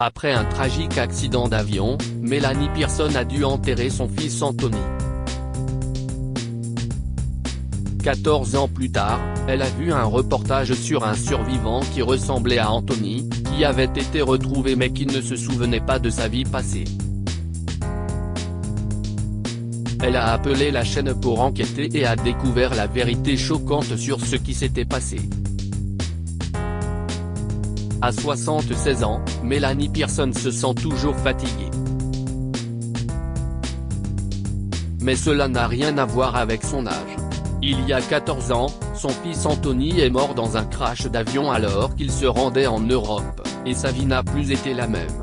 Après un tragique accident d'avion, Melanie Pearson a dû enterrer son fils Anthony. 14 ans plus tard, elle a vu un reportage sur un survivant qui ressemblait à Anthony, qui avait été retrouvé mais qui ne se souvenait pas de sa vie passée. Elle a appelé la chaîne pour enquêter et a découvert la vérité choquante sur ce qui s'était passé. À 76 ans, Melanie Pearson se sent toujours fatiguée. Mais cela n'a rien à voir avec son âge. Il y a 14 ans, son fils Anthony est mort dans un crash d'avion alors qu'il se rendait en Europe, et sa vie n'a plus été la même.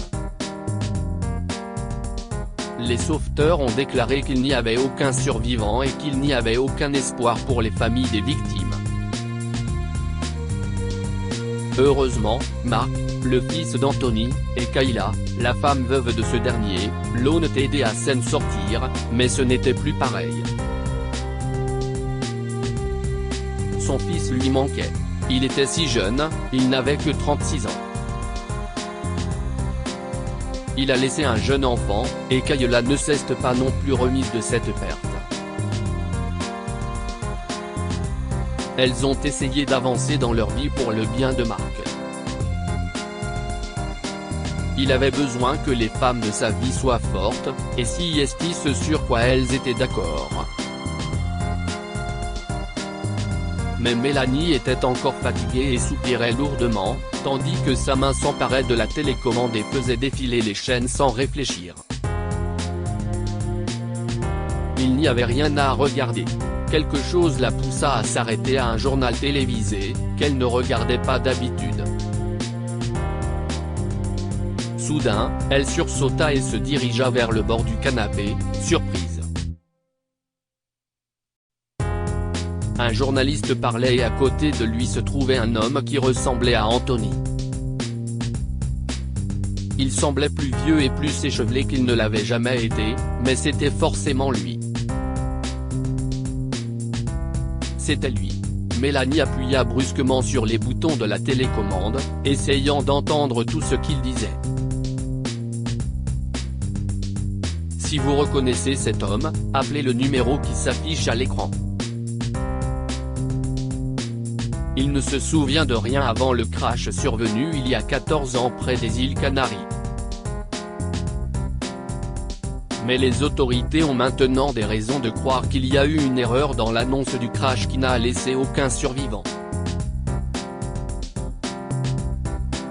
Les sauveteurs ont déclaré qu'il n'y avait aucun survivant et qu'il n'y avait aucun espoir pour les familles des victimes. Heureusement, Mark, le fils d'Anthony, et Kayla, la femme veuve de ce dernier, l'ont aidé à s'en sortir, mais ce n'était plus pareil. Son fils lui manquait. Il était si jeune, il n'avait que 36 ans. Il a laissé un jeune enfant, et Kayla ne s'est pas non plus remise de cette perte. Elles ont essayé d'avancer dans leur vie pour le bien de Mark. Il avait besoin que les femmes de sa vie soient fortes, et si est ce sur quoi elles étaient d'accord. Mais Melanie était encore fatiguée et soupirait lourdement, tandis que sa main s'emparait de la télécommande et faisait défiler les chaînes sans réfléchir. Il n'y avait rien à regarder. Quelque chose la poussa à s'arrêter à un journal télévisé, qu'elle ne regardait pas d'habitude. Soudain, elle sursauta et se dirigea vers le bord du canapé, surprise. Un journaliste parlait et à côté de lui se trouvait un homme qui ressemblait à Anthony. Il semblait plus vieux et plus échevelé qu'il ne l'avait jamais été, mais c'était forcément lui. C'était lui. Melanie appuya brusquement sur les boutons de la télécommande, essayant d'entendre tout ce qu'il disait. Si vous reconnaissez cet homme, appelez le numéro qui s'affiche à l'écran. Il ne se souvient de rien avant le crash survenu il y a 14 ans près des îles Canaries. Mais les autorités ont maintenant des raisons de croire qu'il y a eu une erreur dans l'annonce du crash qui n'a laissé aucun survivant.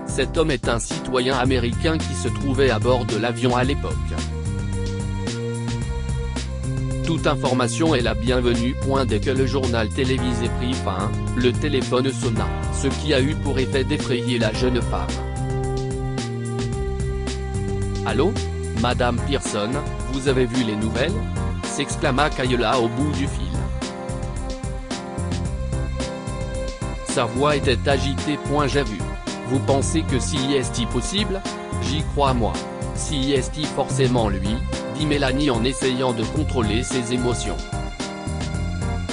Cet homme est un citoyen américain qui se trouvait à bord de l'avion à l'époque. Toute information est la bienvenue. Dès que le journal télévisé prit fin, le téléphone sonna, ce qui a eu pour effet d'effrayer la jeune femme. « Allô ? Madame Pearson, vous avez vu les nouvelles ?» s'exclama Kayla au bout du fil. Sa voix était agitée. « J'ai vu. Vous pensez que si est possible ? J'y crois moi. Si est forcément lui ?» dit Melanie en essayant de contrôler ses émotions.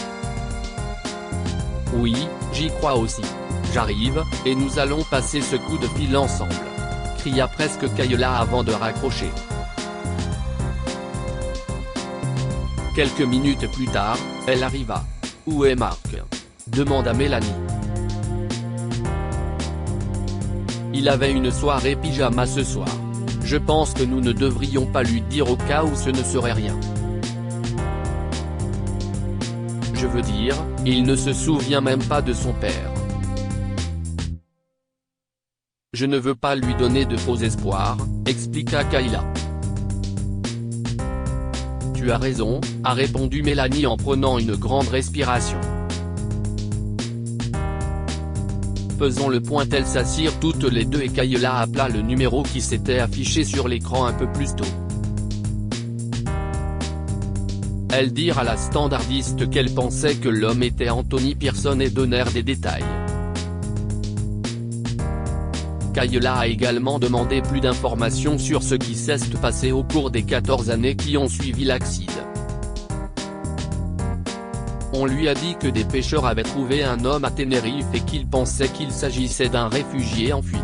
« Oui, j'y crois aussi. J'arrive, et nous allons passer ce coup de fil ensemble !» cria presque Kayla avant de raccrocher. Quelques minutes plus tard, elle arriva. « Où est Mark ?» demanda Melanie. « Il avait une soirée pyjama ce soir. Je pense que nous ne devrions pas lui dire au cas où ce ne serait rien. Je veux dire, il ne se souvient même pas de son père. Je ne veux pas lui donner de faux espoirs, expliqua Kayla. Tu as raison, a répondu Melanie en prenant une grande respiration. Faisons le point. Elles s'assirent toutes les deux et Kayla appela le numéro qui s'était affiché sur l'écran un peu plus tôt. Elles dirent à la standardiste qu'elles pensaient que l'homme était Anthony Pearson et donnèrent des détails. Kayla a également demandé plus d'informations sur ce qui s'est passé au cours des 14 années qui ont suivi l'accident. On lui a dit que des pêcheurs avaient trouvé un homme à Tenerife et qu'ils pensaient qu'il s'agissait d'un réfugié en fuite.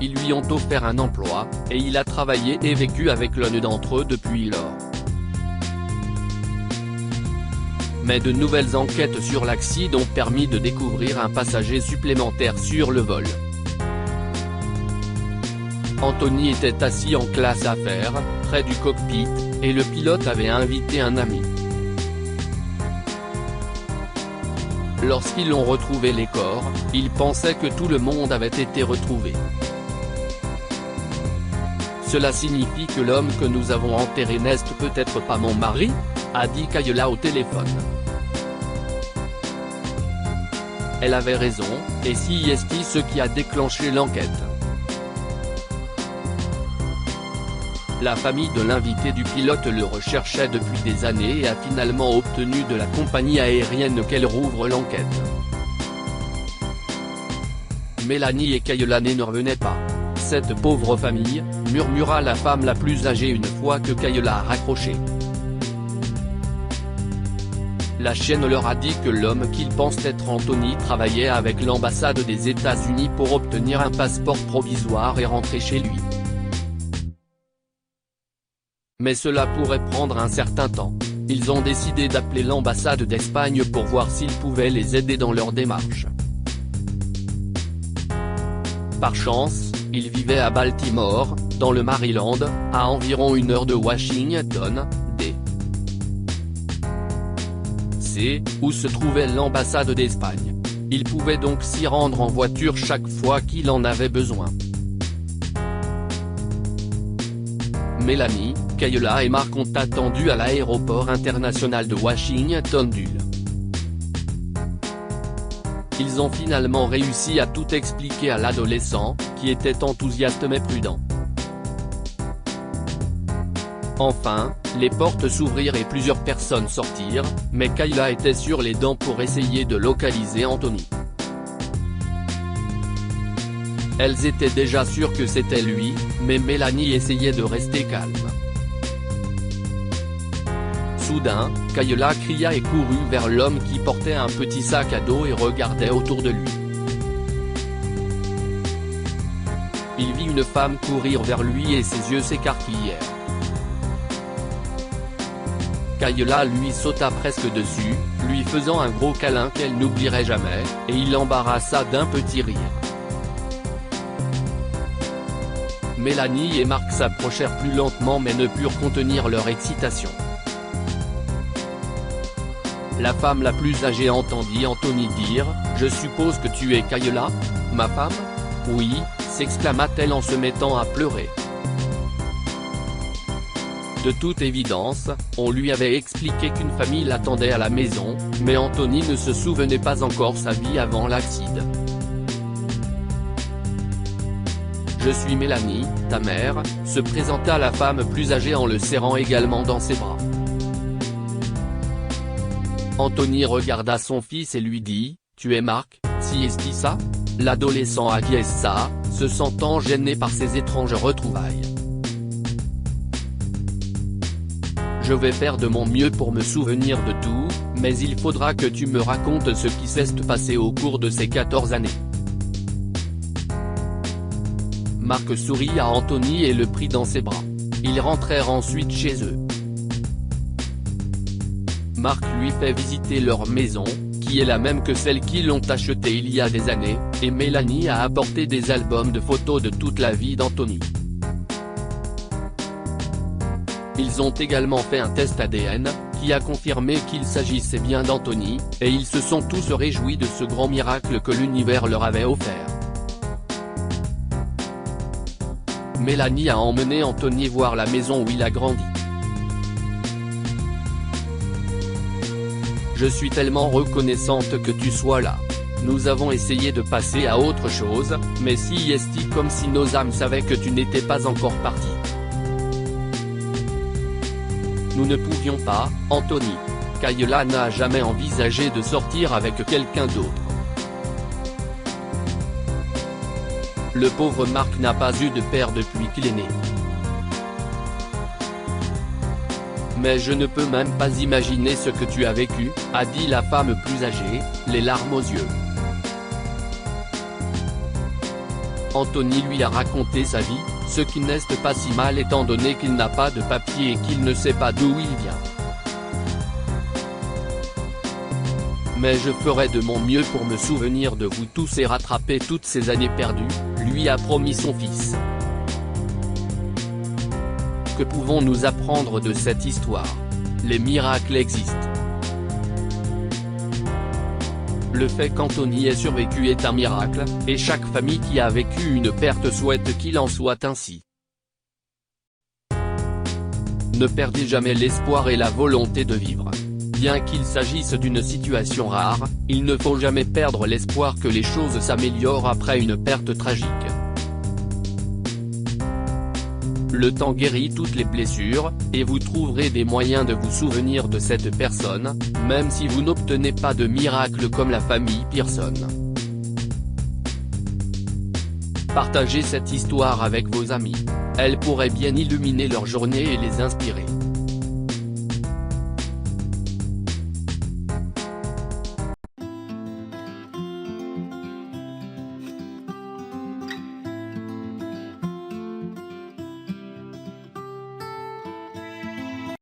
Ils lui ont offert un emploi, et il a travaillé et vécu avec l'un d'entre eux depuis lors. Mais de nouvelles enquêtes sur l'accident ont permis de découvrir un passager supplémentaire sur le vol. Anthony était assis en classe affaires, près du cockpit, et le pilote avait invité un ami. Lorsqu'ils ont retrouvé les corps, ils pensaient que tout le monde avait été retrouvé. Cela signifie que l'homme que nous avons enterré n'est peut-être pas mon mari, a dit Kayla au téléphone. Elle avait raison, et c'est ce qui a déclenché l'enquête. La famille de l'invité du pilote le recherchait depuis des années et a finalement obtenu de la compagnie aérienne qu'elle rouvre l'enquête. Mélanie et Kayla ne revenaient pas. Cette pauvre famille, murmura la femme la plus âgée une fois que Kayla a raccroché. La chaîne leur a dit que l'homme qu'ils pensent être Anthony travaillait avec l'ambassade des États-Unis pour obtenir un passeport provisoire et rentrer chez lui. Mais cela pourrait prendre un certain temps. Ils ont décidé d'appeler l'ambassade d'Espagne pour voir s'ils pouvaient les aider dans leur démarche. Par chance, ils vivaient à Baltimore, dans le Maryland, à environ 1 heure de Washington, D.C., où se trouvait l'ambassade d'Espagne. Ils pouvaient donc s'y rendre en voiture chaque fois qu'il en avait besoin. Mélanie, Kayla et Mark ont attendu à l'aéroport international de Washington D.C. Ils ont finalement réussi à tout expliquer à l'adolescent, qui était enthousiaste mais prudent. Enfin, les portes s'ouvrirent et plusieurs personnes sortirent, mais Kayla était sur les dents pour essayer de localiser Anthony. Elles étaient déjà sûres que c'était lui, mais Mélanie essayait de rester calme. Soudain, Kayla cria et courut vers l'homme qui portait un petit sac à dos et regardait autour de lui. Il vit une femme courir vers lui et ses yeux s'écarquillèrent. Kayla lui sauta presque dessus, lui faisant un gros câlin qu'elle n'oublierait jamais, et il l'embarrassa d'un petit rire. Mélanie et Mark s'approchèrent plus lentement mais ne purent contenir leur excitation. La femme la plus âgée entendit Anthony dire « Je suppose que tu es Kayla, ma femme ?» « Oui », s'exclama-t-elle en se mettant à pleurer. De toute évidence, on lui avait expliqué qu'une famille l'attendait à la maison, mais Anthony ne se souvenait pas encore sa vie avant l'accident. « Je suis Mélanie, ta mère », se présenta la femme plus âgée en le serrant également dans ses bras. Anthony regarda son fils et lui dit « Tu es Mark, si est-ce ça ?» L'adolescent acquiesça, se sentant gêné par ces étranges retrouvailles. « Je vais faire de mon mieux pour me souvenir de tout, mais il faudra que tu me racontes ce qui s'est passé au cours de ces 14 années. » Mark sourit à Anthony et le prit dans ses bras. Ils rentrèrent ensuite chez eux. Mark lui fait visiter leur maison, qui est la même que celle qu'ils ont achetée il y a des années, et Mélanie a apporté des albums de photos de toute la vie d'Anthony. Ils ont également fait un test ADN, qui a confirmé qu'il s'agissait bien d'Anthony, et ils se sont tous réjouis de ce grand miracle que l'univers leur avait offert. Mélanie a emmené Anthony voir la maison où il a grandi. Je suis tellement reconnaissante que tu sois là. Nous avons essayé de passer à autre chose, mais si est comme si nos âmes savaient que tu n'étais pas encore parti. Nous ne pouvions pas, Anthony. Kayla n'a jamais envisagé de sortir avec quelqu'un d'autre. Le pauvre Mark n'a pas eu de père depuis qu'il est né. Mais je ne peux même pas imaginer ce que tu as vécu, a dit la femme plus âgée, les larmes aux yeux. Anthony lui a raconté sa vie, ce qui n'est pas si mal étant donné qu'il n'a pas de papier et qu'il ne sait pas d'où il vient. Mais je ferai de mon mieux pour me souvenir de vous tous et rattraper toutes ces années perdues, lui a promis son fils. Que pouvons-nous apprendre de cette histoire? Les miracles existent. Le fait qu'Anthony ait survécu est un miracle, et chaque famille qui a vécu une perte souhaite qu'il en soit ainsi. Ne perdez jamais l'espoir et la volonté de vivre. Bien qu'il s'agisse d'une situation rare, il ne faut jamais perdre l'espoir que les choses s'améliorent après une perte tragique. Le temps guérit toutes les blessures, et vous trouverez des moyens de vous souvenir de cette personne, même si vous n'obtenez pas de miracle comme la famille Pearson. Partagez cette histoire avec vos amis. Elle pourrait bien illuminer leur journée et les inspirer.